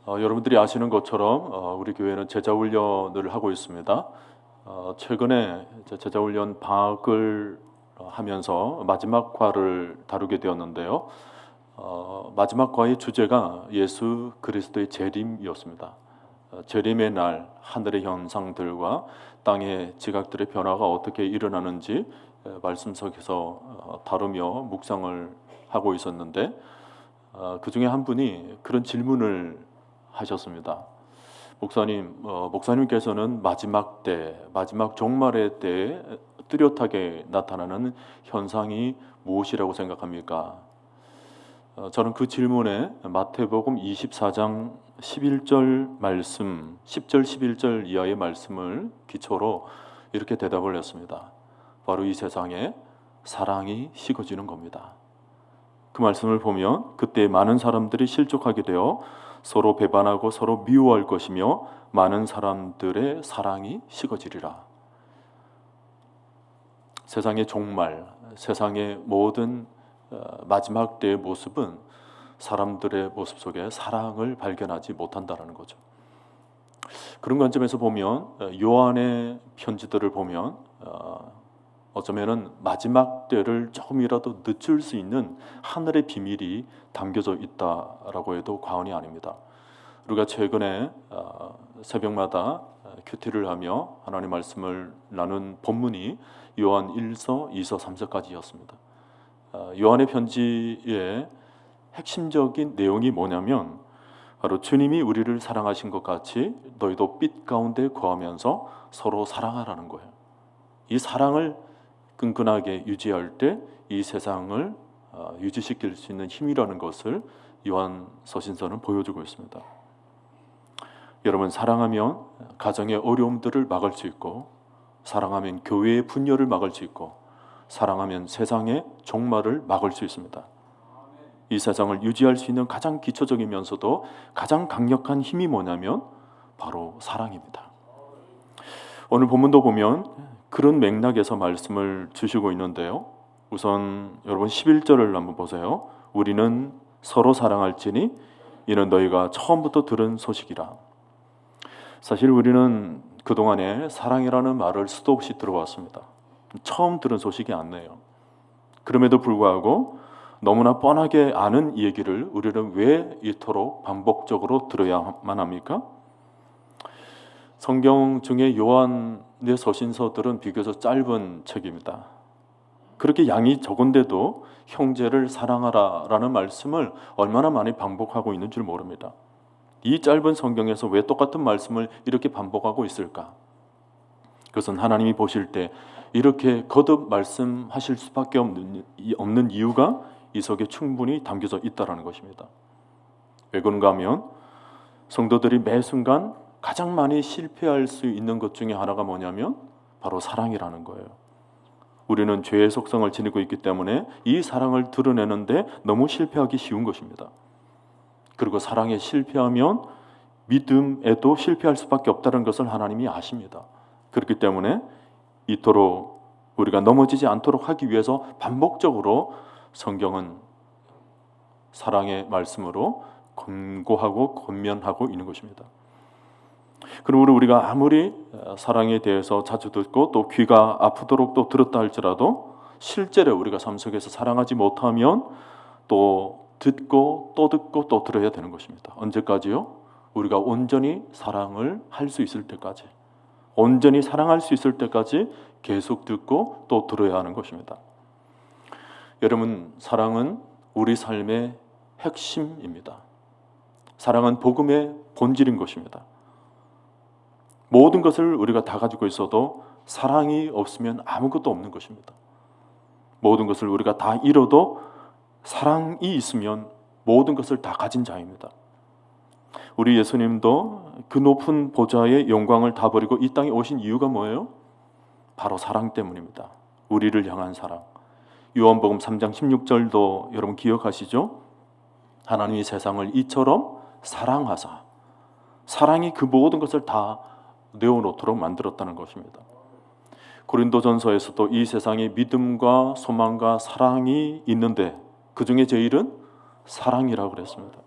여러분들이 아시는 것처럼 우리 교회는 제자훈련을 하고 있습니다. 최근에 제자훈련 방학을 하면서 마지막 과를 다루게 되었는데요. 마지막 과의 주제가 예수 그리스도의 재림이었습니다. 재림의 날 하늘의 현상들과 땅의 지각들의 변화가 어떻게 일어나는지 말씀 속에서 다루며 묵상을 하고 있었는데 그 중에 한 분이 그런 질문을 하셨습니다. 목사님께서는 마지막 때, 마지막 종말의 때에 뚜렷하게 나타나는 현상이 무엇이라고 생각합니까? 저는 그 질문에 마태복음 24장 11절 말씀, 10절 11절 이하의 말씀을 기초로 이렇게 대답을 했습니다. 바로 이 세상에 사랑이 식어지는 겁니다. 그 말씀을 보면 그때 많은 사람들이 실족하게 되어 서로 배반하고 서로 미워할 것이며 많은 사람들의 사랑이 식어지리라. 세상의 종말, 세상의 모든 마지막 때의 모습은 사람들의 모습 속에 사랑을 발견하지 못한다는 거죠. 그런 관점에서 보면 요한의 편지들을 보면 어쩌면은 마지막 때를 조금이라도 늦출 수 있는 하늘의 비밀이 담겨져 있다라고 해도 과언이 아닙니다. 우리가 최근에 새벽마다 큐티를 하며 하나님 말씀을 나눈 본문이 요한 1서, 2서, 3서까지였습니다. 요한의 편지의 핵심적인 내용이 뭐냐면 바로 주님이 우리를 사랑하신 것 같이 너희도 빛 가운데 거하면서 서로 사랑하라는 거예요. 이 사랑을 끈끈하게 유지할 때 이 세상을 유지시킬 수 있는 힘이라는 것을 요한 서신서는 보여주고 있습니다. 여러분, 사랑하면 가정의 어려움들을 막을 수 있고, 사랑하면 교회의 분열을 막을 수 있고, 사랑하면 세상의 종말을 막을 수 있습니다. 이 세상을 유지할 수 있는 가장 기초적이면서도 가장 강력한 힘이 뭐냐면 바로 사랑입니다. 오늘 본문도 보면 그런 맥락에서 말씀을 주시고 있는데요. 우선 여러분 11절을 한번 보세요. 우리는 서로 사랑할지니 이는 너희가 처음부터 들은 소식이라. 사실 우리는 그동안에 사랑이라는 말을 수도 없이 들어왔습니다. 처음 들은 소식이 아니에요. 그럼에도 불구하고 너무나 뻔하게 아는 이 얘기를 우리는 왜 이토록 반복적으로 들어야만 합니까? 성경 중에 요한의 서신서들은 비교적 짧은 책입니다. 그렇게 양이 적은데도 형제를 사랑하라라는 말씀을 얼마나 많이 반복하고 있는 줄 모릅니다. 이 짧은 성경에서 왜 똑같은 말씀을 이렇게 반복하고 있을까? 그것은 하나님이 보실 때 이렇게 거듭 말씀하실 수밖에 없는 이유가 이 속에 충분히 담겨져 있다는 것입니다. 왜 그런가 하면 성도들이 매 순간 가장 많이 실패할 수 있는 것 중에 하나가 뭐냐면 바로 사랑이라는 거예요. 우리는 죄의 속성을 지니고 있기 때문에 이 사랑을 드러내는데 너무 실패하기 쉬운 것입니다. 그리고 사랑에 실패하면 믿음에도 실패할 수밖에 없다는 것을 하나님이 아십니다. 그렇기 때문에 이토록 우리가 넘어지지 않도록 하기 위해서 반복적으로 성경은 사랑의 말씀으로 권고하고 권면하고 있는 것입니다. 그러므로 우리가 아무리 사랑에 대해서 자주 듣고 또 귀가 아프도록 또 들었다 할지라도 실제로 우리가 삶 속에서 사랑하지 못하면 또 듣고 또 듣고 또 들어야 되는 것입니다. 언제까지요? 우리가 온전히 사랑을 할 수 있을 때까지, 온전히 사랑할 수 있을 때까지 계속 듣고 또 들어야 하는 것입니다. 여러분, 사랑은 우리 삶의 핵심입니다. 사랑은 복음의 본질인 것입니다. 모든 것을 우리가 다 가지고 있어도 사랑이 없으면 아무것도 없는 것입니다. 모든 것을 우리가 다 잃어도 사랑이 있으면 모든 것을 다 가진 자입니다. 우리 예수님도 그 높은 보좌의 영광을 다 버리고 이 땅에 오신 이유가 뭐예요? 바로 사랑 때문입니다. 우리를 향한 사랑. 요한복음 3장 16절도 여러분 기억하시죠? 하나님이 세상을 이처럼 사랑하사, 사랑이 그 모든 것을 다 내어놓도록 만들었다는 것입니다. 고린도전서에서도 이 세상에 믿음과 소망과 사랑이 있는데 그 중에 제일은 사랑이라고 그랬습니다.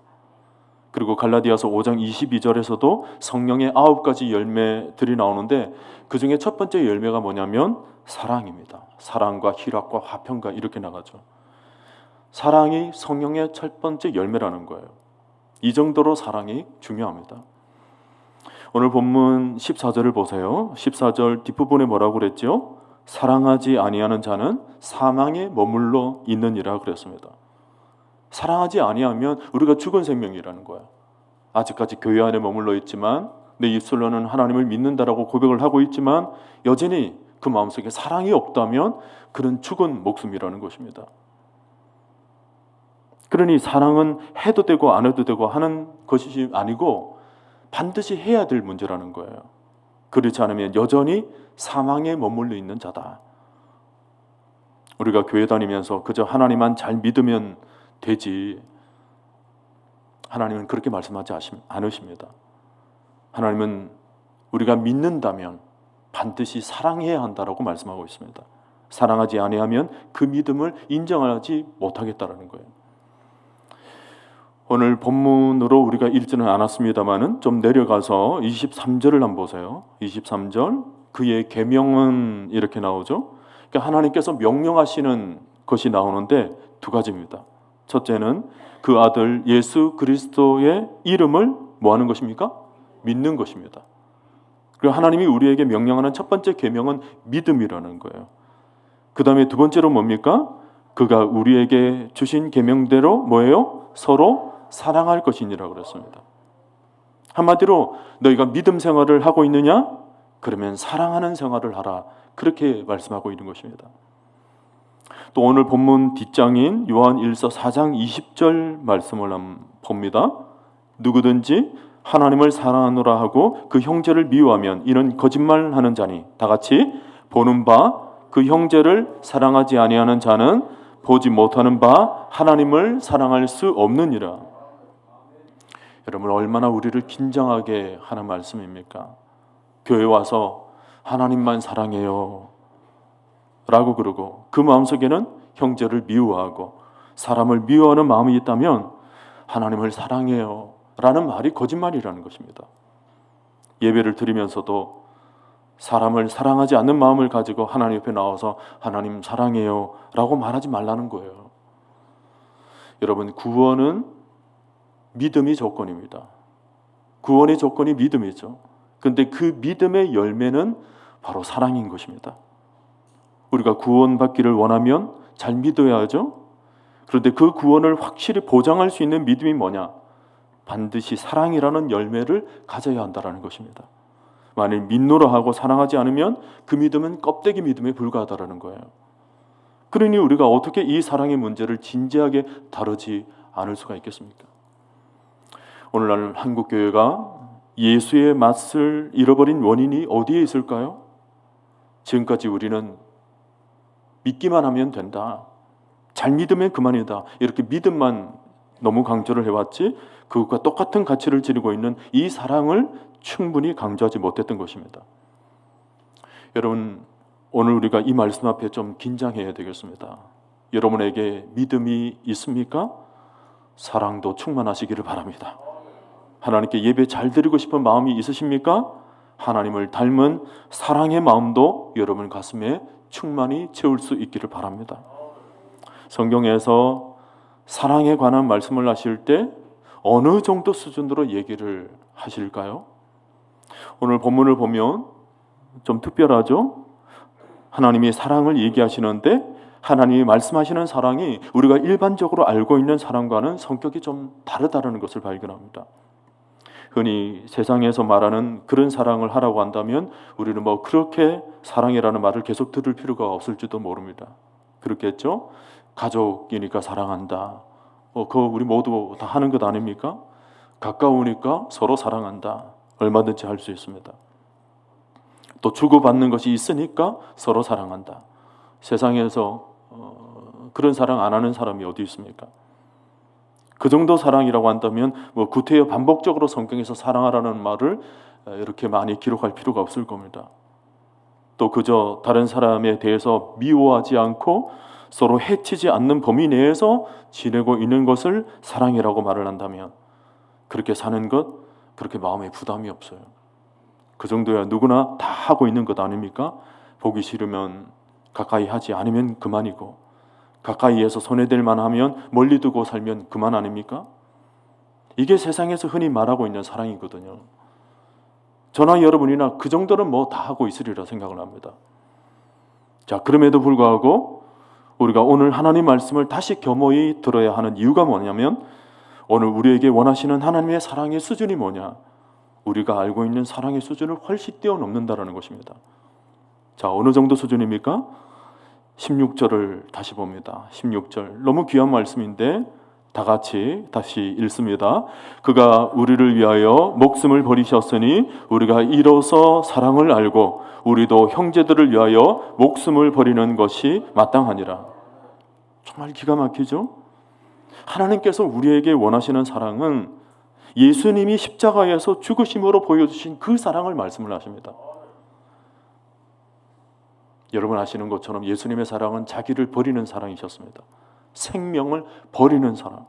그리고 갈라디아서 5장 22절에서도 성령의 9가지 열매들이 나오는데 그 중에 첫 번째 열매가 뭐냐면 사랑입니다. 사랑과 희락과 화평과 이렇게 나가죠. 사랑이 성령의 첫 번째 열매라는 거예요. 이 정도로 사랑이 중요합니다. 오늘 본문 14절을 보세요. 14절 뒷부분에 뭐라고 그랬죠? 사랑하지 아니하는 자는 사망에 머물러 있느니라 그랬습니다. 사랑하지 아니하면 우리가 죽은 생명이라는 거예요. 아직까지 교회 안에 머물러 있지만 내 입술로는 하나님을 믿는다라고 고백을 하고 있지만 여전히 그 마음속에 사랑이 없다면 그는 죽은 목숨이라는 것입니다. 그러니 사랑은 해도 되고 안 해도 되고 하는 것이 아니고 반드시 해야 될 문제라는 거예요. 그렇지 않으면 여전히 사망에 머물러 있는 자다. 우리가 교회 다니면서 그저 하나님만 잘 믿으면 되지, 하나님은 그렇게 말씀하지 않으십니다. 하나님은 우리가 믿는다면 반드시 사랑해야 한다라고 말씀하고 있습니다. 사랑하지 아니하면 그 믿음을 인정하지 못하겠다라는 거예요. 오늘 본문으로 우리가 읽지는 않았습니다만은 좀 내려가서 23절을 한번 보세요. 23절 그의 계명은 이렇게 나오죠. 그러니까 하나님께서 명령하시는 것이 나오는데 두 가지입니다. 첫째는 그 아들 예수 그리스도의 이름을 뭐 하는 것입니까? 믿는 것입니다. 그리고 하나님이 우리에게 명령하는 첫 번째 계명은 믿음이라는 거예요. 그 다음에 두 번째로 뭡니까? 그가 우리에게 주신 계명대로 뭐예요? 서로 사랑할 것이니라 그랬습니다. 한마디로 너희가 믿음 생활을 하고 있느냐? 그러면 사랑하는 생활을 하라. 그렇게 말씀하고 있는 것입니다. 또 오늘 본문 뒷장인 요한 1서 4장 20절 말씀을 한번 봅니다. 누구든지 하나님을 사랑하노라 하고 그 형제를 미워하면 이는 거짓말하는 자니 다 같이 보는 바 그 형제를 사랑하지 아니하는 자는 보지 못하는 바 하나님을 사랑할 수 없느니라. 여러분 얼마나 우리를 긴장하게 하는 말씀입니까? 교회 와서 하나님만 사랑해요 라고 그러고 그 마음속에는 형제를 미워하고 사람을 미워하는 마음이 있다면 하나님을 사랑해요 라는 말이 거짓말이라는 것입니다. 예배를 드리면서도 사람을 사랑하지 않는 마음을 가지고 하나님 옆에 나와서 하나님 사랑해요 라고 말하지 말라는 거예요. 여러분 구원은 믿음이 조건입니다. 구원의 조건이 믿음이죠. 그런데 그 믿음의 열매는 바로 사랑인 것입니다. 우리가 구원받기를 원하면 잘 믿어야 하죠. 그런데 그 구원을 확실히 보장할 수 있는 믿음이 뭐냐? 반드시 사랑이라는 열매를 가져야 한다는 것입니다. 만일 믿노라 하고 사랑하지 않으면 그 믿음은 껍데기 믿음에 불과하다는 거예요. 그러니 우리가 어떻게 이 사랑의 문제를 진지하게 다루지 않을 수가 있겠습니까? 오늘날 한국교회가 예수의 맛을 잃어버린 원인이 어디에 있을까요? 지금까지 우리는 믿기만 하면 된다, 잘 믿으면 그만이다, 이렇게 믿음만 너무 강조를 해왔지 그것과 똑같은 가치를 지니고 있는 이 사랑을 충분히 강조하지 못했던 것입니다. 여러분 오늘 우리가 이 말씀 앞에 좀 긴장해야 되겠습니다. 여러분에게 믿음이 있습니까? 사랑도 충만하시기를 바랍니다. 하나님께 예배 잘 드리고 싶은 마음이 있으십니까? 하나님을 닮은 사랑의 마음도 여러분 가슴에 충만히 채울 수 있기를 바랍니다. 성경에서 사랑에 관한 말씀을 하실 때 어느 정도 수준으로 얘기를 하실까요? 오늘 본문을 보면 좀 특별하죠? 하나님이 사랑을 얘기하시는데 하나님이 말씀하시는 사랑이 우리가 일반적으로 알고 있는 사랑과는 성격이 좀 다르다는 것을 발견합니다. 흔히 세상에서 말하는 그런 사랑을 하라고 한다면 우리는 뭐 그렇게 사랑이라는 말을 계속 들을 필요가 없을지도 모릅니다. 그렇겠죠? 가족이니까 사랑한다. 그거 우리 모두 다 하는 것 아닙니까? 가까우니까 서로 사랑한다. 얼마든지 할 수 있습니다. 또 주고받는 것이 있으니까 서로 사랑한다. 세상에서 그런 사랑 안 하는 사람이 어디 있습니까? 그 정도 사랑이라고 한다면 뭐 구태여 반복적으로 성경에서 사랑하라는 말을 이렇게 많이 기록할 필요가 없을 겁니다. 또 그저 다른 사람에 대해서 미워하지 않고 서로 해치지 않는 범위 내에서 지내고 있는 것을 사랑이라고 말을 한다면 그렇게 사는 것, 그렇게 마음에 부담이 없어요. 그 정도야 누구나 다 하고 있는 것 아닙니까? 보기 싫으면 가까이 하지 않으면 그만이고, 가까이에서 손해될 만하면 멀리 두고 살면 그만 아닙니까? 이게 세상에서 흔히 말하고 있는 사랑이거든요. 저나 여러분이나 그 정도는 뭐 다 하고 있으리라 생각을 합니다. 자, 그럼에도 불구하고 우리가 오늘 하나님 말씀을 다시 겸허히 들어야 하는 이유가 뭐냐면, 오늘 우리에게 원하시는 하나님의 사랑의 수준이 뭐냐? 우리가 알고 있는 사랑의 수준을 훨씬 뛰어넘는다는 것입니다. 자, 어느 정도 수준입니까? 16절을 다시 봅니다. 16절, 너무 귀한 말씀인데 다 같이 다시 읽습니다. 그가 우리를 위하여 목숨을 버리셨으니 우리가 이로써 사랑을 알고 우리도 형제들을 위하여 목숨을 버리는 것이 마땅하니라. 정말 기가 막히죠? 하나님께서 우리에게 원하시는 사랑은 예수님이 십자가에서 죽으심으로 보여주신 그 사랑을 말씀을 하십니다. 여러분 아시는 것처럼 예수님의 사랑은 자기를 버리는 사랑이셨습니다. 생명을 버리는 사랑.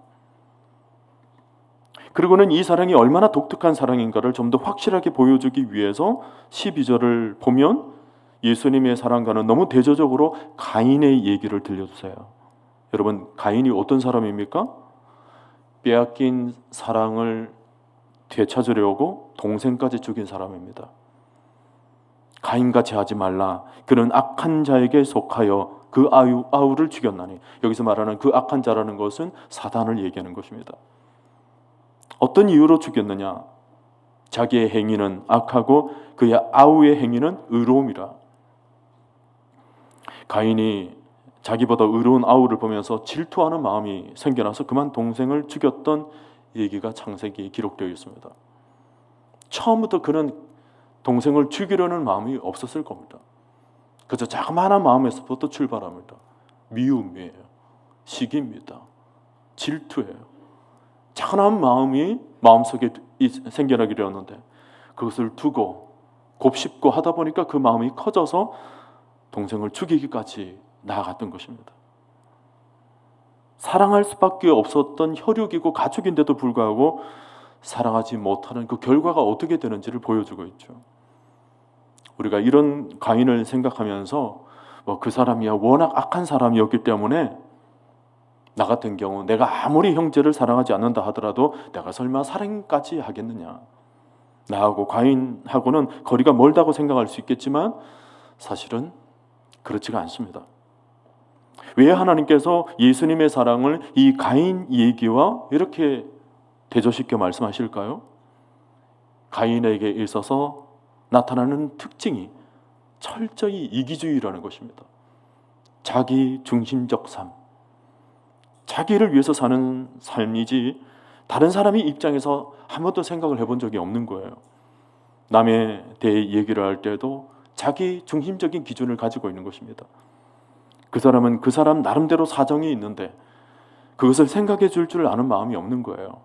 그리고는 이 사랑이 얼마나 독특한 사랑인가를 좀 더 확실하게 보여주기 위해서 12절을 보면 예수님의 사랑과는 너무 대조적으로 가인의 얘기를 들려주세요. 여러분, 가인이 어떤 사람입니까? 빼앗긴 사랑을 되찾으려고 동생까지 죽인 사람입니다. 가인같이 하지 말라. 그는 악한 자에게 속하여 그 아우를 죽였나니. 여기서 말하는 그 악한 자라는 것은 사단을 얘기하는 것입니다. 어떤 이유로 죽였느냐? 자기의 행위는 악하고 그의 아우의 행위는 의로움이라. 가인이 자기보다 의로운 아우를 보면서 질투하는 마음이 생겨나서 그만 동생을 죽였던 얘기가 창세기에 기록되어 있습니다. 처음부터 그는 동생을 죽이려는 마음이 없었을 겁니다. 그저 자그마한 마음에서부터 출발합니다. 미움이에요. 시기입니다. 질투예요. 찬한 마음이 마음속에 생겨나게 되었는데 그것을 두고 곱씹고 하다 보니까 그 마음이 커져서 동생을 죽이기까지 나아갔던 것입니다. 사랑할 수밖에 없었던 혈육이고 가족인데도 불구하고 사랑하지 못하는 그 결과가 어떻게 되는지를 보여주고 있죠. 우리가 이런 가인을 생각하면서 그 사람이야 워낙 악한 사람이었기 때문에 나 같은 경우 내가 아무리 형제를 사랑하지 않는다 하더라도 내가 설마 사랑까지 하겠느냐. 나하고 가인하고는 거리가 멀다고 생각할 수 있겠지만 사실은 그렇지가 않습니다. 왜 하나님께서 예수님의 사랑을 이 가인 얘기와 이렇게 대조시켜 말씀하실까요? 가인에게 있어서 나타나는 특징이 철저히 이기주의라는 것입니다. 자기 중심적 삶, 자기를 위해서 사는 삶이지 다른 사람의 입장에서 한 번도 생각을 해본 적이 없는 거예요. 남에 대해 얘기를 할 때도 자기 중심적인 기준을 가지고 있는 것입니다. 그 사람은 그 사람 나름대로 사정이 있는데 그것을 생각해 줄 아는 마음이 없는 거예요.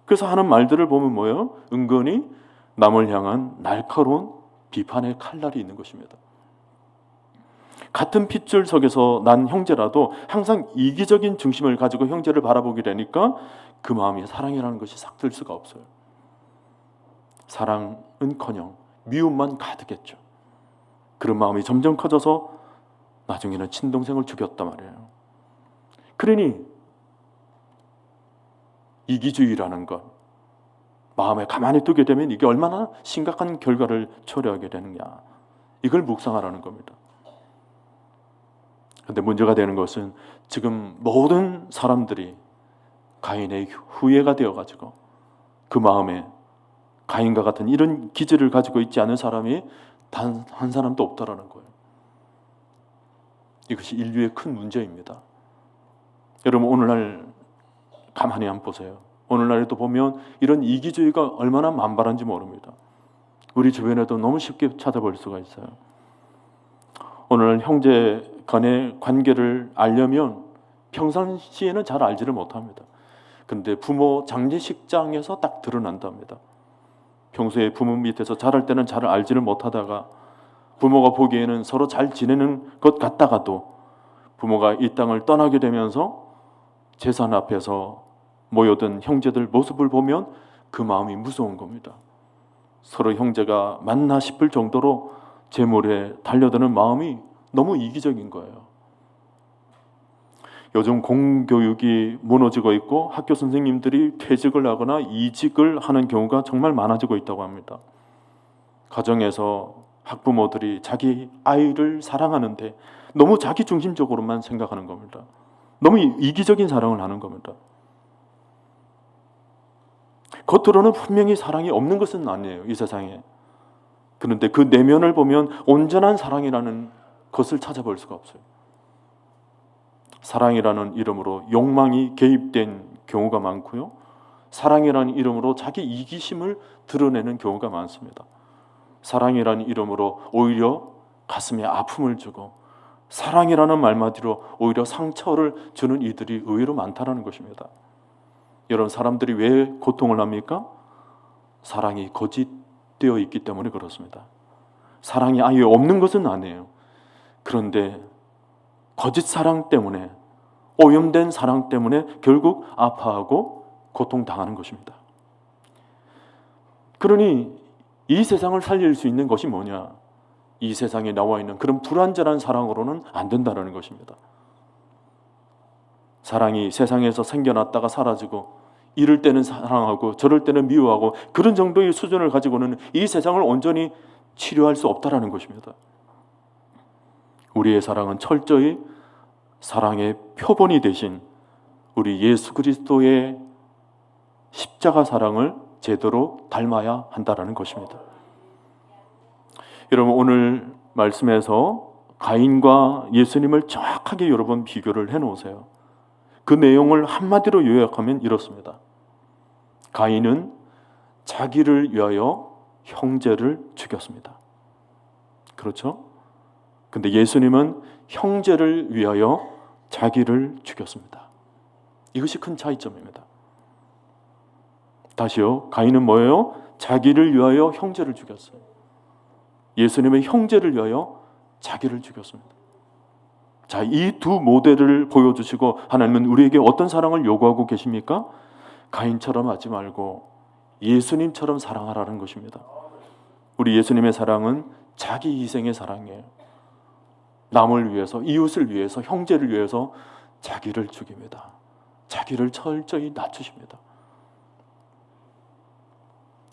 그래서 하는 말들을 보면 뭐예요? 은근히 남을 향한 날카로운 비판의 칼날이 있는 것입니다. 같은 핏줄 속에서 난 형제라도 항상 이기적인 중심을 가지고 형제를 바라보게 되니까 그 마음이 사랑이라는 것이 싹 들 수가 없어요. 사랑은커녕 미움만 가득했죠. 그런 마음이 점점 커져서 나중에는 친동생을 죽였단 말이에요. 그러니 이기주의라는 것 마음에 가만히 두게 되면 이게 얼마나 심각한 결과를 초래하게 되느냐, 이걸 묵상하라는 겁니다. 그런데 문제가 되는 것은 지금 모든 사람들이 가인의 후예가 되어가지고 그 마음에 가인과 같은 이런 기질을 가지고 있지 않은 사람이 단 한 사람도 없다라는 거예요. 이것이 인류의 큰 문제입니다. 여러분 오늘날 가만히 한번 보세요. 오늘날에도 보면 이런 이기주의가 얼마나 만발한지 모릅니다. 우리 주변에도 너무 쉽게 찾아볼 수가 있어요. 오늘날 형제 간의 관계를 알려면 평상시에는 잘 알지를 못합니다. 근데 부모 장례식장에서 딱 드러난답니다. 평소에 부모 밑에서 자랄 때는 잘 알지를 못하다가 부모가 보기에는 서로 잘 지내는 것 같다가도 부모가 이 땅을 떠나게 되면서 재산 앞에서 모여든 형제들 모습을 보면 그 마음이 무서운 겁니다. 서로 형제가 맞나 싶을 정도로 재물에 달려드는 마음이 너무 이기적인 거예요. 요즘 공교육이 무너지고 있고 학교 선생님들이 퇴직을 하거나 이직을 하는 경우가 정말 많아지고 있다고 합니다. 가정에서 학부모들이 자기 아이를 사랑하는데 너무 자기 중심적으로만 생각하는 겁니다. 너무 이기적인 사랑을 하는 겁니다. 겉으로는 분명히 사랑이 없는 것은 아니에요, 이 세상에. 그런데 그 내면을 보면 온전한 사랑이라는 것을 찾아볼 수가 없어요. 사랑이라는 이름으로 욕망이 개입된 경우가 많고요. 사랑이라는 이름으로 자기 이기심을 드러내는 경우가 많습니다. 사랑이라는 이름으로 오히려 가슴에 아픔을 주고, 사랑이라는 말마디로 오히려 상처를 주는 이들이 의외로 많다는 것입니다. 여러분, 사람들이 왜 고통을 합니까? 사랑이 거짓되어 있기 때문에 그렇습니다. 사랑이 아예 없는 것은 아니에요. 그런데 거짓 사랑 때문에, 오염된 사랑 때문에 결국 아파하고 고통당하는 것입니다. 그러니 이 세상을 살릴 수 있는 것이 뭐냐? 이 세상에 나와 있는 그런 불완전한 사랑으로는 안 된다는 것입니다. 사랑이 세상에서 생겨났다가 사라지고, 이럴 때는 사랑하고 저럴 때는 미워하고, 그런 정도의 수준을 가지고는 이 세상을 온전히 치료할 수 없다는 것입니다. 우리의 사랑은 철저히 사랑의 표본이 되신 우리 예수 그리스도의 십자가 사랑을 제대로 닮아야 한다는 것입니다. 여러분, 오늘 말씀에서 가인과 예수님을 정확하게 여러분 비교를 해놓으세요. 그 내용을 한마디로 요약하면 이렇습니다. 가인은 자기를 위하여 형제를 죽였습니다. 그렇죠? 근데 예수님은 형제를 위하여 자기를 죽였습니다. 이것이 큰 차이점입니다. 다시요. 가인은 뭐예요? 자기를 위하여 형제를 죽였어요. 예수님의 형제를 위하여 자기를 죽였습니다. 자, 이 두 모델을 보여주시고 하나님은 우리에게 어떤 사랑을 요구하고 계십니까? 가인처럼 하지 말고 예수님처럼 사랑하라는 것입니다. 우리 예수님의 사랑은 자기 희생의 사랑이에요. 남을 위해서, 이웃을 위해서, 형제를 위해서 자기를 죽입니다. 자기를 철저히 낮추십니다.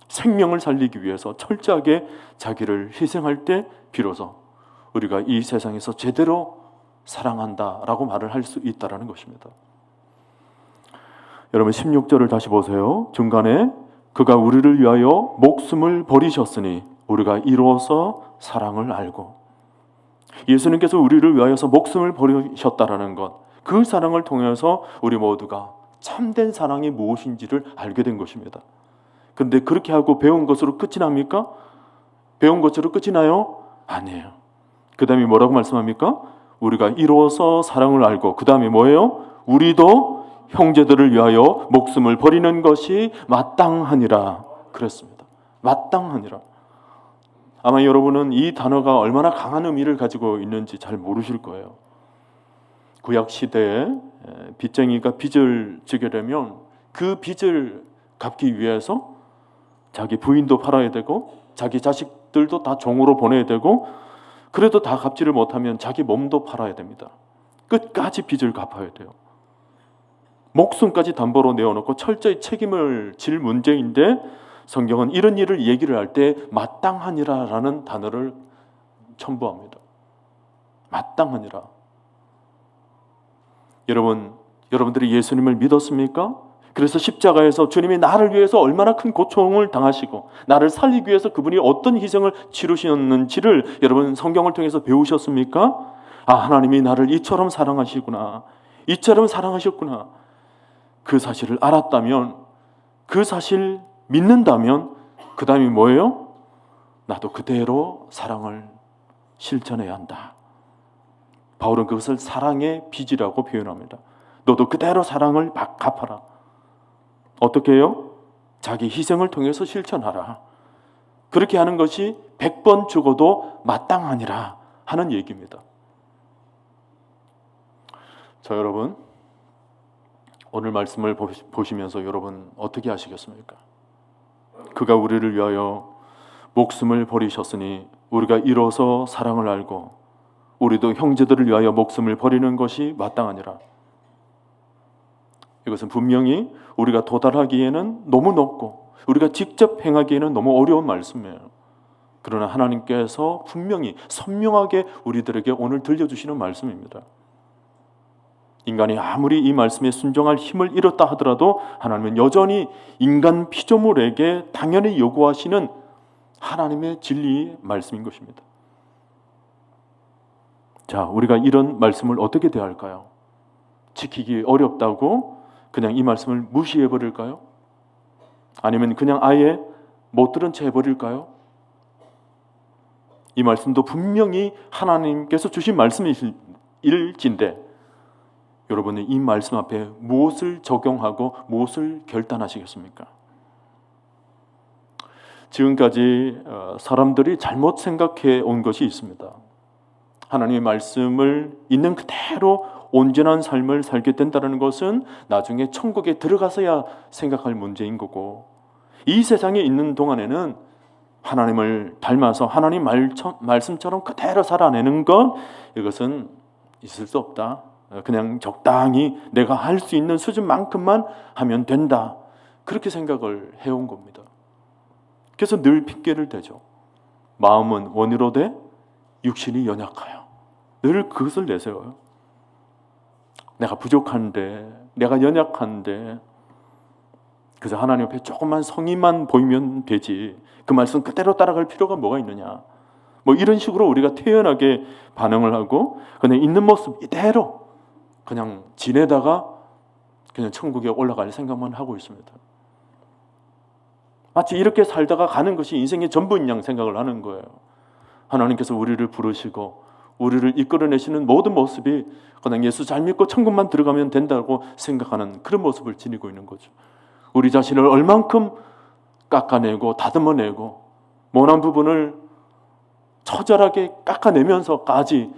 생명을 살리기 위해서 철저하게 자기를 희생할 때 비로소 우리가 이 세상에서 제대로 사랑한다라고 말을 할 수 있다는 것입니다. 여러분, 16절을 다시 보세요. 중간에 그가 우리를 위하여 목숨을 버리셨으니 우리가 이로써 사랑을 알고, 예수님께서 우리를 위하여서 목숨을 버리셨다라는 것, 그 사랑을 통해서 우리 모두가 참된 사랑이 무엇인지를 알게 된 것입니다. 그런데 그렇게 하고 배운 것으로 끝이 납니까? 배운 것으로 끝이 나요? 아니에요. 그 다음에 뭐라고 말씀합니까? 우리가 이로써 사랑을 알고, 그 다음에 뭐예요? 우리도 형제들을 위하여 목숨을 버리는 것이 마땅하니라 그랬습니다. 마땅하니라. 아마 여러분은 이 단어가 얼마나 강한 의미를 가지고 있는지 잘 모르실 거예요. 구약 시대에 빚쟁이가 빚을 지게 되면 그 빚을 갚기 위해서 자기 부인도 팔아야 되고 자기 자식들도 다 종으로 보내야 되고, 그래도 다 갚지를 못하면 자기 몸도 팔아야 됩니다. 끝까지 빚을 갚아야 돼요. 목숨까지 담보로 내어놓고 철저히 책임을 질 문제인데, 성경은 이런 일을 얘기를 할 때 마땅하니라라는 단어를 첨부합니다. 마땅하니라. 여러분들이 예수님을 믿었습니까? 그래서 십자가에서 주님이 나를 위해서 얼마나 큰 고통을 당하시고 나를 살리기 위해서 그분이 어떤 희생을 치르셨는지를 여러분 성경을 통해서 배우셨습니까? 아, 하나님이 나를 이처럼 사랑하시구나, 이처럼 사랑하셨구나. 그 사실을 알았다면, 그 사실 믿는다면 그 다음이 뭐예요? 나도 그대로 사랑을 실천해야 한다. 바울은 그것을 사랑의 빚이라고 표현합니다. 너도 그대로 사랑을 갚아라. 어떻게 해요? 자기 희생을 통해서 실천하라. 그렇게 하는 것이 100번 죽어도 마땅하니라 하는 얘기입니다. 자, 여러분, 오늘 말씀을 보시면서 여러분 어떻게 하시겠습니까? 그가 우리를 위하여 목숨을 버리셨으니 우리가 이로써 사랑을 알고 우리도 형제들을 위하여 목숨을 버리는 것이 마땅하니라. 이것은 분명히 우리가 도달하기에는 너무 높고 우리가 직접 행하기에는 너무 어려운 말씀이에요. 그러나 하나님께서 분명히 선명하게 우리들에게 오늘 들려주시는 말씀입니다. 인간이 아무리 이 말씀에 순종할 힘을 잃었다 하더라도 하나님은 여전히 인간 피조물에게 당연히 요구하시는 하나님의 진리의 말씀인 것입니다. 자, 우리가 이런 말씀을 어떻게 대할까요? 지키기 어렵다고 그냥 이 말씀을 무시해 버릴까요? 아니면 그냥 아예 못 들은 채 해버릴까요? 이 말씀도 분명히 하나님께서 주신 말씀일진데 여러분은 이 말씀 앞에 무엇을 적용하고 무엇을 결단하시겠습니까? 지금까지 사람들이 잘못 생각해 온 것이 있습니다. 하나님의 말씀을 있는 그대로 온전한 삶을 살게 된다는 것은 나중에 천국에 들어가서야 생각할 문제인 거고, 이 세상에 있는 동안에는 하나님을 닮아서 하나님 말씀처럼 그대로 살아내는 것, 이것은 있을 수 없다. 그냥 적당히 내가 할 수 있는 수준만큼만 하면 된다. 그렇게 생각을 해온 겁니다. 그래서 늘 핑계를 대죠. 마음은 원이로되 육신이 연약하여. 늘 그것을 내세워요. 내가 부족한데, 내가 연약한데, 그래서 하나님 앞에 조금만 성의만 보이면 되지, 그 말씀 그대로 따라갈 필요가 뭐가 있느냐, 뭐 이런 식으로 우리가 태연하게 반응을 하고 그냥 있는 모습 이대로 그냥 지내다가 그냥 천국에 올라갈 생각만 하고 있습니다. 마치 이렇게 살다가 가는 것이 인생의 전부인 양 생각을 하는 거예요. 하나님께서 우리를 부르시고 우리를 이끌어내시는 모든 모습이 그냥 예수 잘 믿고 천국만 들어가면 된다고 생각하는 그런 모습을 지니고 있는 거죠. 우리 자신을 얼만큼 깎아내고 다듬어내고 모난 부분을 처절하게 깎아내면서까지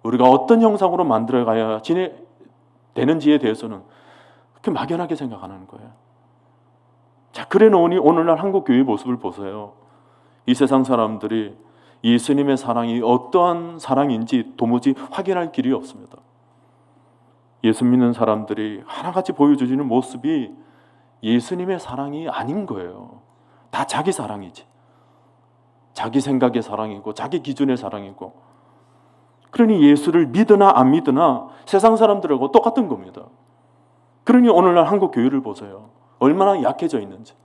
우리가 어떤 형상으로 만들어가야 되는지에 대해서는 그렇게 막연하게 생각하는 거예요. 자, 그래 놓으니 오늘날 한국 교회의 모습을 보세요. 이 세상 사람들이 예수님의 사랑이 어떠한 사랑인지 도무지 확인할 길이 없습니다. 예수 믿는 사람들이 하나같이 보여주시는 모습이 예수님의 사랑이 아닌 거예요. 다 자기 사랑이지. 자기 생각의 사랑이고 자기 기준의 사랑이고. 그러니 예수를 믿으나 안 믿으나 세상 사람들하고 똑같은 겁니다. 그러니 오늘날 한국 교회를 보세요. 얼마나 약해져 있는지.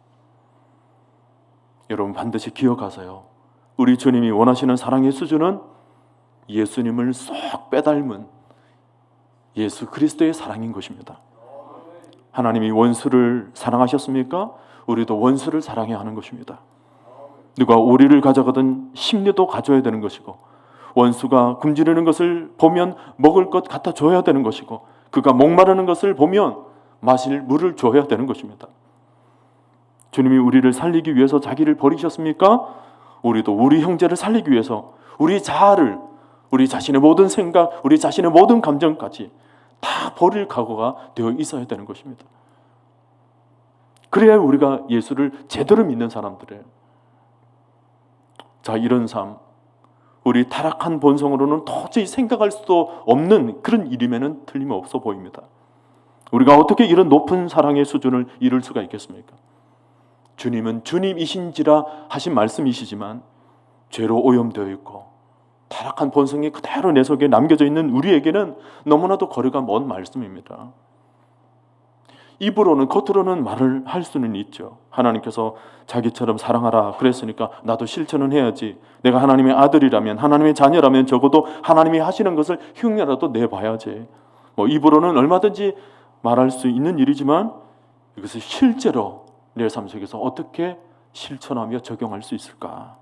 여러분 반드시 기억하세요. 우리 주님이 원하시는 사랑의 수준은 예수님을 쏙 빼닮은 예수 그리스도의 사랑인 것입니다. 하나님이 원수를 사랑하셨습니까? 우리도 원수를 사랑해야 하는 것입니다. 누가 오리를 가져가든 심려도 가져야 되는 것이고, 원수가 굶주리는 것을 보면 먹을 것 갖다 줘야 되는 것이고, 그가 목마르는 것을 보면 마실 물을 줘야 되는 것입니다. 주님이 우리를 살리기 위해서 자기를 버리셨습니까? 우리도 우리 형제를 살리기 위해서 우리 자아를, 우리 자신의 모든 생각, 우리 자신의 모든 감정까지 다 버릴 각오가 되어 있어야 되는 것입니다. 그래야 우리가 예수를 제대로 믿는 사람들이에요. 자, 이런 삶, 우리 타락한 본성으로는 도저히 생각할 수도 없는 그런 일임에는 틀림없어 보입니다. 우리가 어떻게 이런 높은 사랑의 수준을 이룰 수가 있겠습니까? 주님은 주님이신지라 하신 말씀이시지만 죄로 오염되어 있고 타락한 본성이 그대로 내 속에 남겨져 있는 우리에게는 너무나도 거리가 먼 말씀입니다. 입으로는, 겉으로는 말을 할 수는 있죠. 하나님께서 자기처럼 사랑하라 그랬으니까 나도 실천은 해야지. 내가 하나님의 아들이라면, 하나님의 자녀라면 적어도 하나님이 하시는 것을 흉내라도 내봐야지. 뭐 입으로는 얼마든지 말할 수 있는 일이지만 이것을 실제로 내 삶 속에서 어떻게 실천하며 적용할 수 있을까?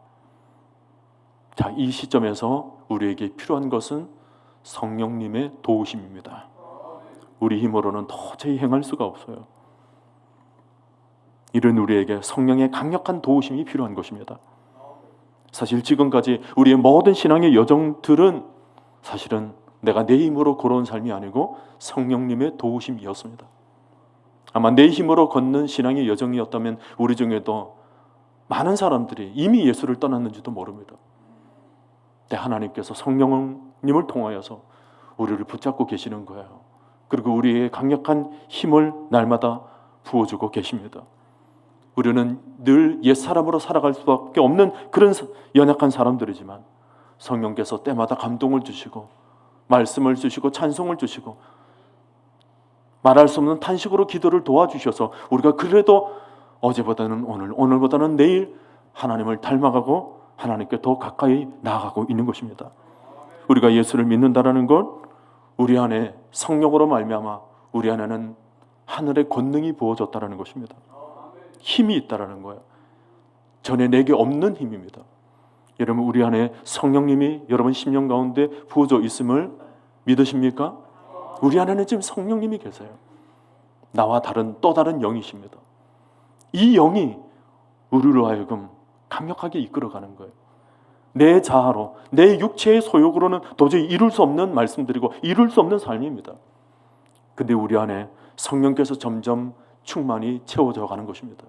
자, 이 시점에서 우리에게 필요한 것은 성령님의 도우심입니다. 우리 힘으로는 도저히 행할 수가 없어요. 이런 우리에게 성령의 강력한 도우심이 필요한 것입니다. 사실 지금까지 우리의 모든 신앙의 여정들은 사실은 내가 내 힘으로 걸어온 삶이 아니고 성령님의 도우심이었습니다. 아마 내 힘으로 걷는 신앙의 여정이었다면 우리 중에도 많은 사람들이 이미 예수를 떠났는지도 모릅니다. 근데 하나님께서 성령님을 통하여서 우리를 붙잡고 계시는 거예요. 그리고 우리의 강력한 힘을 날마다 부어주고 계십니다. 우리는 늘 옛사람으로 살아갈 수밖에 없는 그런 연약한 사람들이지만 성령께서 때마다 감동을 주시고 말씀을 주시고 찬송을 주시고 말할 수 없는 탄식으로 기도를 도와주셔서 우리가 그래도 어제보다는 오늘, 오늘보다는 내일 하나님을 닮아가고 하나님께 더 가까이 나아가고 있는 것입니다. 우리가 예수를 믿는다라는 것, 우리 안에 성령으로 말미암아 우리 안에는 하늘의 권능이 부어졌다라는 것입니다. 힘이 있다라는 거예요. 전에 내게 없는 힘입니다. 여러분, 우리 안에 성령님이 여러분 심령 가운데 부어져 있음을 믿으십니까? 우리 안에는 지금 성령님이 계세요. 나와 다른 또 다른 영이십니다. 이 영이 우리로 하여금 강력하게 이끌어가는 거예요. 내 자아로, 내 육체의 소욕으로는 도저히 이룰 수 없는 말씀드리고 이룰 수 없는 삶입니다. 근데 우리 안에 성령께서 점점 충만히 채워져 가는 것입니다.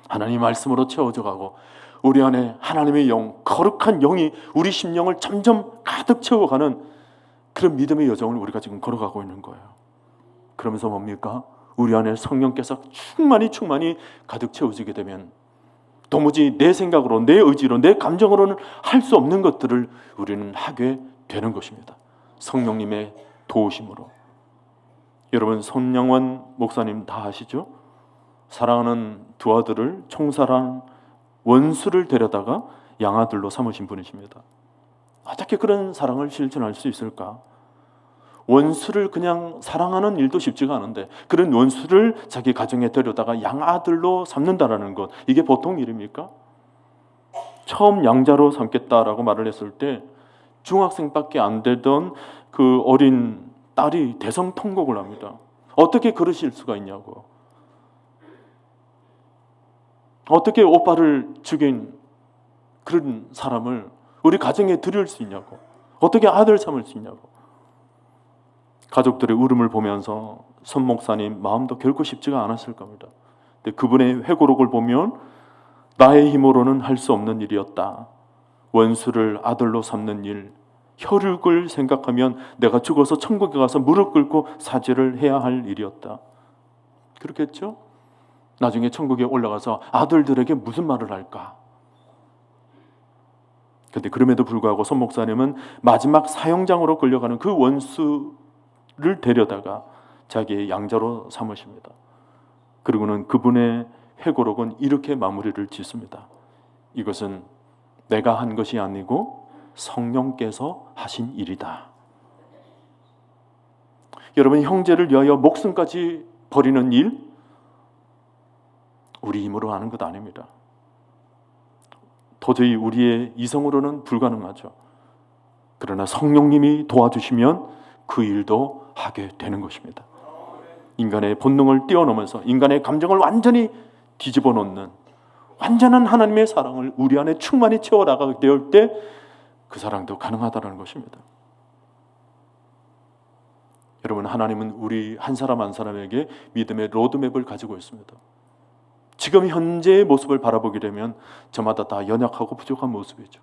하나님 말씀으로 채워져 가고 우리 안에 하나님의 영, 거룩한 영이 우리 심령을 점점 가득 채워가는 그런 믿음의 여정을 우리가 지금 걸어가고 있는 거예요. 그러면서 뭡니까? 우리 안에 성령께서 충만히 가득 채워지게 되면 도무지 내 생각으로, 내 의지로, 내 감정으로는 할 수 없는 것들을 우리는 하게 되는 것입니다. 성령님의 도우심으로. 여러분, 손영원 목사님 다 아시죠? 사랑하는 두 아들을 총살한 원수를 데려다가 양아들로 삼으신 분이십니다. 어떻게 그런 사랑을 실천할 수 있을까? 원수를 그냥 사랑하는 일도 쉽지가 않은데 그런 원수를 자기 가정에 데려다가 양아들로 삼는다라는 것, 이게 보통 일입니까? 처음 양자로 삼겠다라고 말을 했을 때 중학생밖에 안 되던 그 어린 딸이 대성통곡을 합니다. 어떻게 그러실 수가 있냐고. 어떻게 오빠를 죽인 그런 사람을 우리 가정에 들일 수 있냐고. 어떻게 아들 삼을 수 있냐고. 가족들의 울음을 보면서 손 목사님 마음도 결코 쉽지가 않았을 겁니다. 근데 그분의 회고록을 보면 나의 힘으로는 할 수 없는 일이었다. 원수를 아들로 삼는 일, 혈육을 생각하면 내가 죽어서 천국에 가서 무릎 꿇고 사죄를 해야 할 일이었다. 그렇겠죠? 나중에 천국에 올라가서 아들들에게 무슨 말을 할까? 그런데 그럼에도 불구하고 손 목사님은 마지막 사형장으로 끌려가는 그 원수를 데려다가 자기의 양자로 삼으십니다. 그리고는 그분의 회고록은 이렇게 마무리를 짓습니다. 이것은 내가 한 것이 아니고 성령께서 하신 일이다. 여러분, 형제를 위하여 목숨까지 버리는 일, 우리 힘으로 하는 것 아닙니다. 도저히 우리의 이성으로는 불가능하죠. 그러나 성령님이 도와주시면 그 일도 하게 되는 것입니다. 인간의 본능을 뛰어넘어서 인간의 감정을 완전히 뒤집어 놓는 완전한 하나님의 사랑을 우리 안에 충만히 채워나가게 될 때 그 사랑도 가능하다는 것입니다. 여러분, 하나님은 우리 한 사람 한 사람에게 믿음의 로드맵을 가지고 있습니다. 지금 현재의 모습을 바라보게 되면 저마다 다 연약하고 부족한 모습이죠.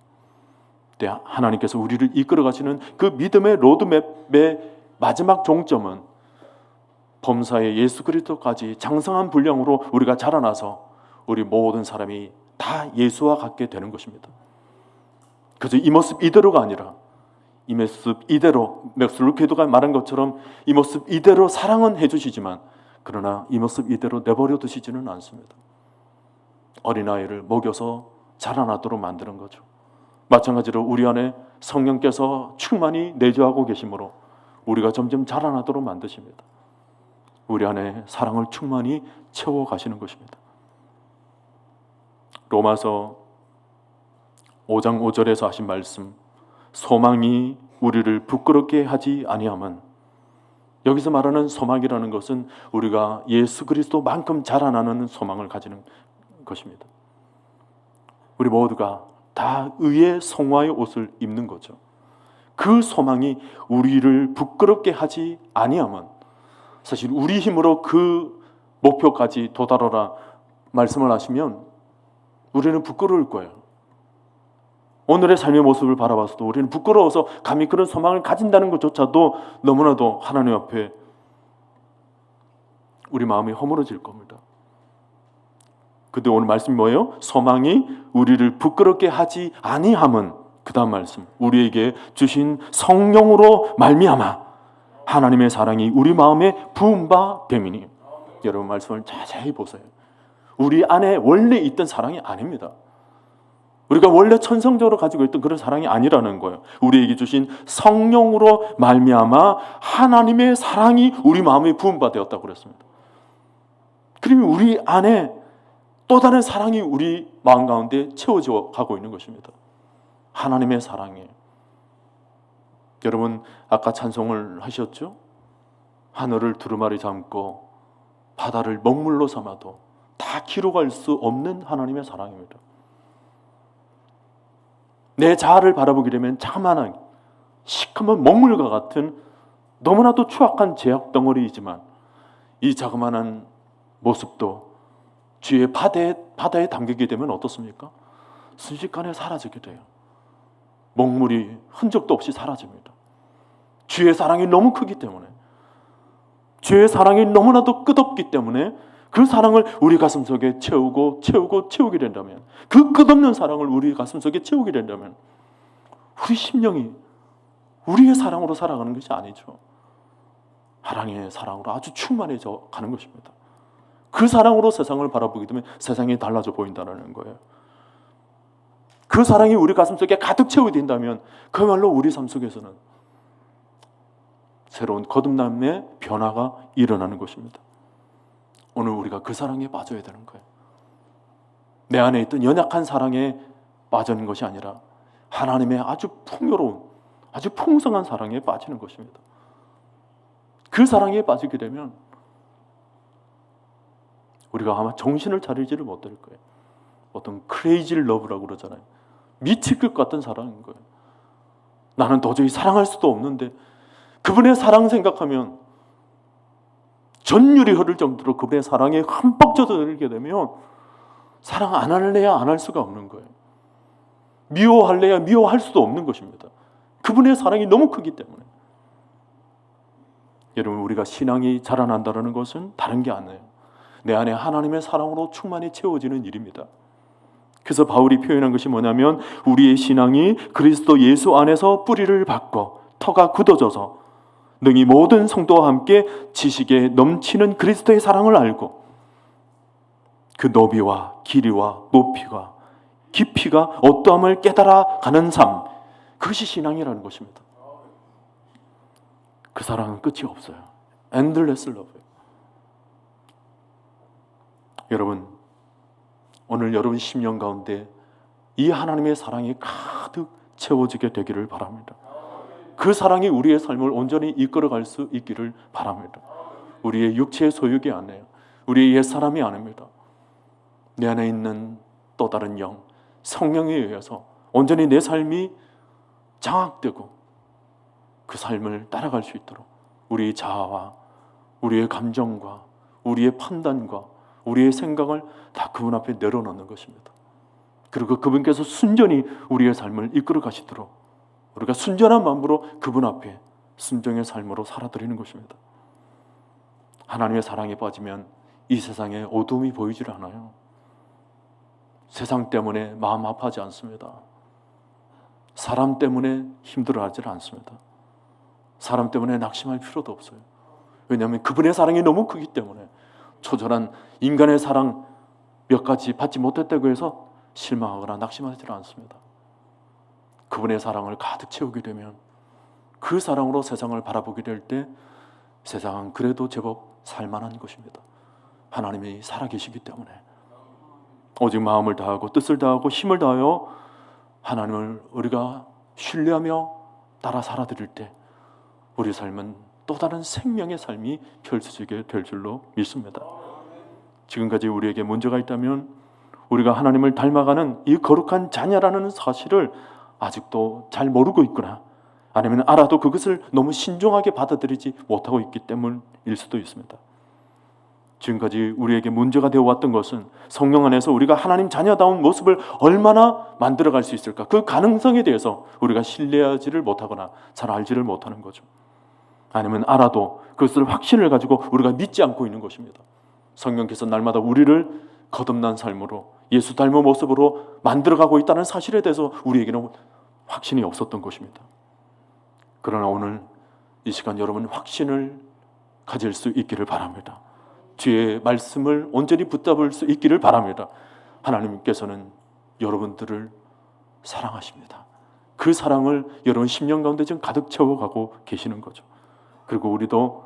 근데 하나님께서 우리를 이끌어 가시는 그 믿음의 로드맵의 마지막 종점은 범사의 예수 그리스도까지 장성한 분량으로 우리가 자라나서 우리 모든 사람이 다 예수와 같게 되는 것입니다. 그저 이 모습 이대로가 아니라 이 모습 이대로, 맥스 루케도가 말한 것처럼 이 모습 이대로 사랑은 해주시지만 그러나 이 모습 이대로 내버려 두시지는 않습니다. 어린아이를 먹여서 자라나도록 만드는 거죠. 마찬가지로 우리 안에 성령께서 충만히 내주하고 계시므로 우리가 점점 자라나도록 만드십니다. 우리 안에 사랑을 충만히 채워가시는 것입니다. 로마서 5장 5절에서 하신 말씀, 소망이 우리를 부끄럽게 하지 아니함은, 여기서 말하는 소망이라는 것은 우리가 예수 그리스도만큼 자라나는 소망을 가지는 것입니다. 우리 모두가 다 의의 성화의 옷을 입는 거죠. 그 소망이 우리를 부끄럽게 하지 아니함은, 사실 우리 힘으로 그 목표까지 도달하라 말씀을 하시면 우리는 부끄러울 거예요. 오늘의 삶의 모습을 바라봐서도 우리는 부끄러워서 감히 그런 소망을 가진다는 것조차도 너무나도 하나님 앞에 우리 마음이 허물어질 겁니다. 근데 오늘 말씀이 뭐예요? 소망이 우리를 부끄럽게 하지 아니함은, 그 다음 말씀, 우리에게 주신 성령으로 말미암아 하나님의 사랑이 우리 마음에 부은 바 됨이니. 여러분 말씀을 자세히 보세요. 우리 안에 원래 있던 사랑이 아닙니다. 우리가 원래 천성적으로 가지고 있던 그런 사랑이 아니라는 거예요. 우리에게 주신 성령으로 말미암아 하나님의 사랑이 우리 마음에 부은 바 되었다고 그랬습니다. 그러면 우리 안에 또 다른 사랑이 우리 마음 가운데 채워져 가고 있는 것입니다. 하나님의 사랑이에요. 여러분 아까 찬송을 하셨죠? 하늘을 두루마리 잠고 바다를 먹물로 삼아도 다 기록할 수 없는 하나님의 사랑입니다. 내 자아를 바라보게 되면 자만한 시커먼 먹물과 같은 너무나도 추악한 죄악 덩어리이지만 이 자그마한 모습도 주의 바다에 담기게 되면 어떻습니까? 순식간에 사라지게 돼요. 먹물이 흔적도 없이 사라집니다. 주의 사랑이 너무 크기 때문에, 주의 사랑이 너무나도 끝없기 때문에 그 사랑을 우리 가슴속에 채우게 된다면, 그 끝없는 사랑을 우리 가슴속에 채우게 된다면 우리 심령이 우리의 사랑으로 살아가는 것이 아니죠. 하나님의 사랑으로 아주 충만해져 가는 것입니다. 그 사랑으로 세상을 바라보게 되면 세상이 달라져 보인다는 거예요. 그 사랑이 우리 가슴속에 가득 채우게 된다면 그야말로 우리 삶 속에서는 새로운 거듭남의 변화가 일어나는 것입니다. 오늘 우리가 그 사랑에 빠져야 되는 거예요. 내 안에 있던 연약한 사랑에 빠지는 것이 아니라 하나님의 아주 풍요로운, 아주 풍성한 사랑에 빠지는 것입니다. 그 사랑에 빠지게 되면 우리가 아마 정신을 차리지를 못할 거예요. 어떤 크레이지 러브라고 그러잖아요. 미칠 것 같은 사랑인 거예요. 나는 도저히 사랑할 수도 없는데 그분의 사랑 생각하면 전율이 흐를 정도로 그분의 사랑에 흠뻑 젖어들게 되면 사랑 안 할래야 안 할 수가 없는 거예요. 미워할래야 미워할 수도 없는 것입니다. 그분의 사랑이 너무 크기 때문에. 여러분 우리가 신앙이 자라난다는 것은 다른 게 아니에요. 내 안에 하나님의 사랑으로 충만히 채워지는 일입니다. 그래서 바울이 표현한 것이 뭐냐면 우리의 신앙이 그리스도 예수 안에서 뿌리를 박고 터가 굳어져서 능히 모든 성도와 함께 지식에 넘치는 그리스도의 사랑을 알고 그 너비와 길이와 높이가 깊이가 어떠함을 깨달아 가는 삶, 그것이 신앙이라는 것입니다. 그 사랑은 끝이 없어요. endless love. 여러분 오늘 여러분 심령 가운데 이 하나님의 사랑이 가득 채워지게 되기를 바랍니다. 그 사랑이 우리의 삶을 온전히 이끌어갈 수 있기를 바랍니다. 우리의 육체의 소유이 아니에요. 우리의 옛사람이 아닙니다. 내 안에 있는 또 다른 영, 성령에 의해서 온전히 내 삶이 장악되고 그 삶을 따라갈 수 있도록 우리의 자아와 우리의 감정과 우리의 판단과 우리의 생각을 다 그분 앞에 내려놓는 것입니다. 그리고 그분께서 순전히 우리의 삶을 이끌어 가시도록 우리가 순전한 마음으로 그분 앞에 순종의 삶으로 살아드리는 것입니다. 하나님의 사랑에 빠지면 이 세상에 어둠이 보이질 않아요. 세상 때문에 마음 아파하지 않습니다. 사람 때문에 힘들어하지 않습니다. 사람 때문에 낙심할 필요도 없어요. 왜냐하면 그분의 사랑이 너무 크기 때문에 초절한 인간의 사랑 몇 가지 받지 못했다고 해서 실망하거나 낙심하지 않습니다. 그분의 사랑을 가득 채우게 되면 그 사랑으로 세상을 바라보게 될 때 세상은 그래도 제법 살만한 것입니다. 하나님이 살아계시기 때문에 오직 마음을 다하고 뜻을 다하고 힘을 다하여 하나님을 우리가 신뢰하며 따라 살아드릴 때 우리 삶은 또 다른 생명의 삶이 펼쳐지게 될 줄로 믿습니다. 지금까지 우리에게 문제가 있다면 우리가 하나님을 닮아가는 이 거룩한 자녀라는 사실을 아직도 잘 모르고 있거나 아니면 알아도 그것을 너무 신중하게 받아들이지 못하고 있기 때문일 수도 있습니다. 지금까지 우리에게 문제가 되어 왔던 것은 성령 안에서 우리가 하나님 자녀다운 모습을 얼마나 만들어갈 수 있을까, 그 가능성에 대해서 우리가 신뢰하지를 못하거나 잘 알지를 못하는 거죠. 아니면 알아도 그것을 확신을 가지고 우리가 믿지 않고 있는 것입니다. 성령께서 날마다 우리를 거듭난 삶으로 예수 닮은 모습으로 만들어가고 있다는 사실에 대해서 우리에게는 확신이 없었던 것입니다. 그러나 오늘 이 시간 여러분 확신을 가질 수 있기를 바랍니다. 주의 말씀을 온전히 붙잡을 수 있기를 바랍니다. 하나님께서는 여러분들을 사랑하십니다. 그 사랑을 여러분 심령 가운데 지금 가득 채워가고 계시는 거죠. 그리고 우리도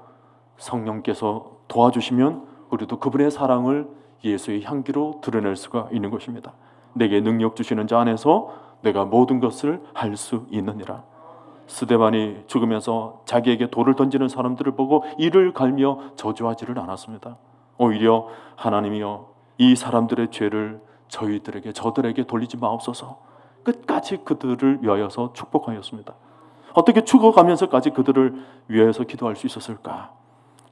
성령께서 도와주시면 우리도 그분의 사랑을 예수의 향기로 드러낼 수가 있는 것입니다. 내게 능력 주시는 자 안에서 내가 모든 것을 할 수 있느니라. 스데반이 죽으면서 자기에게 돌을 던지는 사람들을 보고 이를 갈며 저주하지를 않았습니다. 오히려 하나님이여 이 사람들의 죄를 저들에게 돌리지 마옵소서. 끝까지 그들을 위하여서 축복하였습니다. 어떻게 죽어가면서까지 그들을 위하여서 기도할 수 있었을까?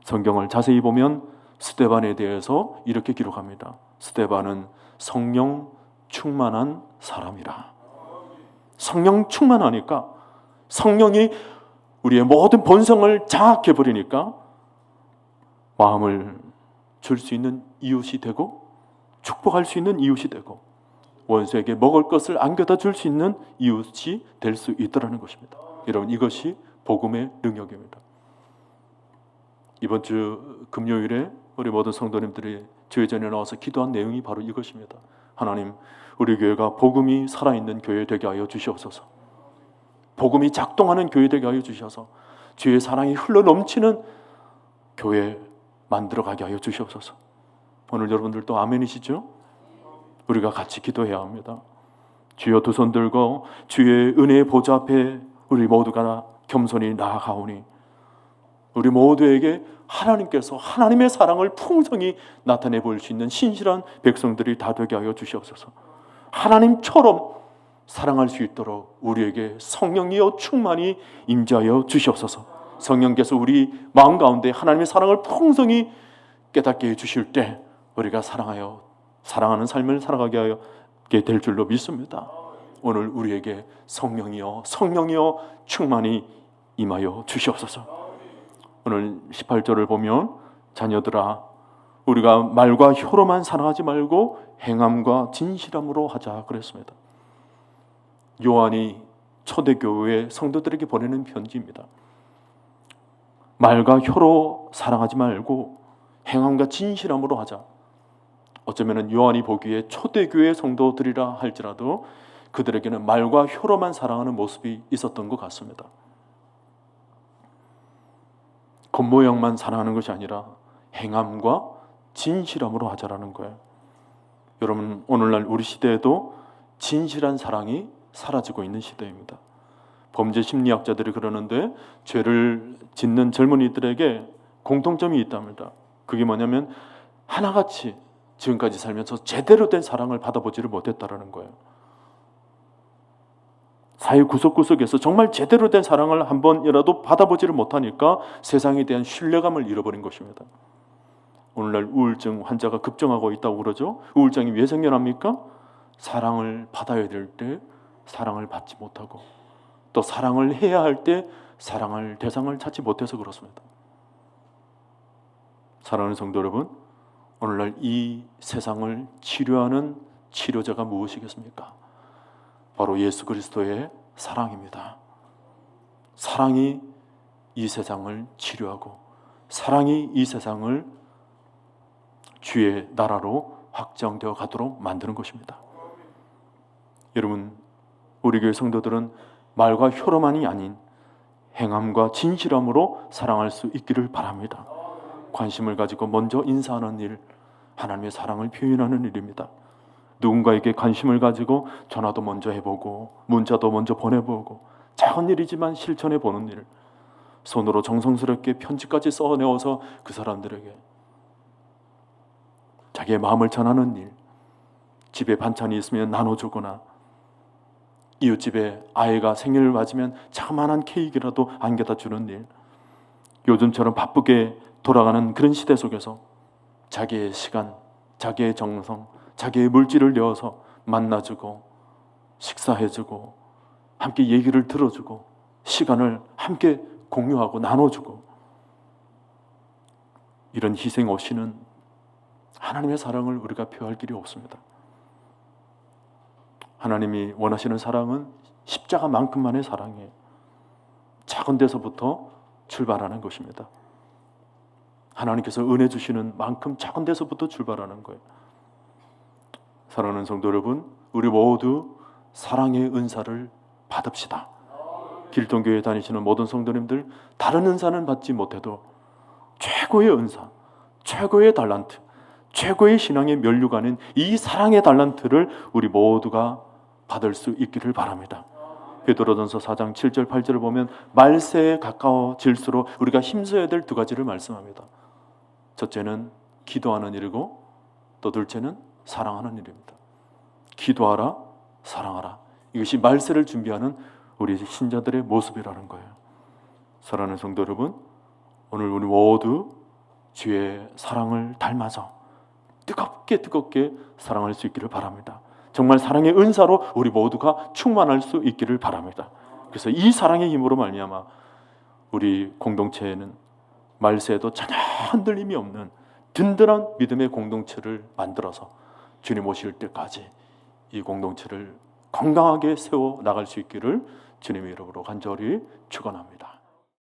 성경을 자세히 보면 스데반에 대해서 이렇게 기록합니다. 스데반은 성령 충만한 사람이라. 성령 충만하니까, 성령이 우리의 모든 본성을 장악해버리니까 마음을 줄 수 있는 이웃이 되고 축복할 수 있는 이웃이 되고 원수에게 먹을 것을 안겨다 줄 수 있는 이웃이 될 수 있다는 것입니다. 여러분, 이것이 복음의 능력입니다. 이번 주 금요일에 우리 모든 성도님들이 주의전에 나와서 기도한 내용이 바로 이것입니다. 하나님, 우리 교회가 복음이 살아있는 교회 되게 하여 주시옵소서. 복음이 작동하는 교회 되게 하여 주셔서 주의 사랑이 흘러넘치는 교회 만들어가게 하여 주시옵소서. 오늘 여러분들도 아멘이시죠? 우리가 같이 기도해야 합니다. 주여, 두 손 들고 주의 은혜의 보좌 앞에 우리 모두가 겸손히 나아가오니 우리 모두에게 하나님께서 하나님의 사랑을 풍성히 나타내 볼 수 있는 신실한 백성들이 다 되게 하여 주시옵소서. 하나님처럼 사랑할 수 있도록 우리에게 성령이여 충만히 임재하여 주시옵소서. 성령께서 우리 마음 가운데 하나님의 사랑을 풍성히 깨닫게 해주실 때 우리가 사랑하는 삶을 살아가게 하게 될 줄로 믿습니다. 오늘 우리에게 성령이여 충만히 임하여 주시옵소서. 오늘 18절을 보면 자녀들아 우리가 말과 혀로만 사랑하지 말고 행함과 진실함으로 하자 그랬습니다. 요한이 초대교회 성도들에게 보내는 편지입니다. 말과 혀로 사랑하지 말고 행함과 진실함으로 하자. 어쩌면 요한이 보기에 초대교회 성도들이라 할지라도 그들에게는 말과 혀로만 사랑하는 모습이 있었던 것 같습니다. 겉모양만 사랑하는 것이 아니라 행함과 진실함으로 하자라는 거예요. 여러분, 오늘날 우리 시대에도 진실한 사랑이 사라지고 있는 시대입니다. 범죄 심리학자들이 그러는데 죄를 짓는 젊은이들에게 공통점이 있답니다. 그게 뭐냐면 하나같이 지금까지 살면서 제대로 된 사랑을 받아보지를 못했다라는 거예요. 사회 구석구석에서 정말 제대로 된 사랑을 한 번이라도 받아보지를 못하니까 세상에 대한 신뢰감을 잃어버린 것입니다. 오늘날 우울증 환자가 급증하고 있다고 그러죠. 우울증이 왜 생겨납니까? 사랑을 받아야 될 때 사랑을 받지 못하고 또 사랑을 해야 할 때 사랑할 대상을 찾지 못해서 그렇습니다. 사랑하는 성도 여러분, 오늘날 이 세상을 치료하는 치료제가 무엇이겠습니까? 바로 예수 그리스도의 사랑입니다. 사랑이 이 세상을 치료하고 사랑이 이 세상을 주의 나라로 확장되어 가도록 만드는 것입니다. 여러분, 우리 교회 성도들은 말과 혀로만이 아닌 행함과 진실함으로 사랑할 수 있기를 바랍니다. 관심을 가지고 먼저 인사하는 일, 하나님의 사랑을 표현하는 일입니다. 누군가에게 관심을 가지고 전화도 먼저 해보고 문자도 먼저 보내보고 작은 일이지만 실천해보는 일, 손으로 정성스럽게 편지까지 써내어서 그 사람들에게 자기의 마음을 전하는 일, 집에 반찬이 있으면 나눠주거나 이웃집에 아이가 생일을 맞으면 자그마한 케이크라도 안겨다 주는 일, 요즘처럼 바쁘게 돌아가는 그런 시대 속에서 자기의 시간, 자기의 정성, 자기의 물질을 내어서 만나주고 식사해주고 함께 얘기를 들어주고 시간을 함께 공유하고 나눠주고, 이런 희생 없이는 하나님의 사랑을 우리가 표할 길이 없습니다. 하나님이 원하시는 사랑은 십자가만큼만의 사랑이에요. 작은 데서부터 출발하는 것입니다. 하나님께서 은혜 주시는 만큼 작은 데서부터 출발하는 거예요. 사랑하는 성도 여러분, 우리 모두 사랑의 은사를 받읍시다. 길동교회 다니시는 모든 성도님들, 다른 은사는 받지 못해도 최고의 은사, 최고의 달란트, 최고의 신앙의 면류관인 이 사랑의 달란트를 우리 모두가 받을 수 있기를 바랍니다. 베드로전서 4장 7절 8절을 보면 말세에 가까워질수록 우리가 힘써야 될 두 가지를 말씀합니다. 첫째는 기도하는 일이고 또 둘째는 사랑하는 일입니다. 기도하라, 사랑하라. 이것이 말세를 준비하는 우리 신자들의 모습이라는 거예요. 사랑하는 성도 여러분, 오늘 우리 모두 주의 사랑을 닮아서 뜨겁게 사랑할 수 있기를 바랍니다. 정말 사랑의 은사로 우리 모두가 충만할 수 있기를 바랍니다. 그래서 이 사랑의 힘으로 말미암아 우리 공동체에는 말세에도 전혀 흔들림이 없는 든든한 믿음의 공동체를 만들어서 주님 오실 때까지 이 공동체를 건강하게 세워 나갈 수 있기를 주님의 이름으로 간절히 축원합니다.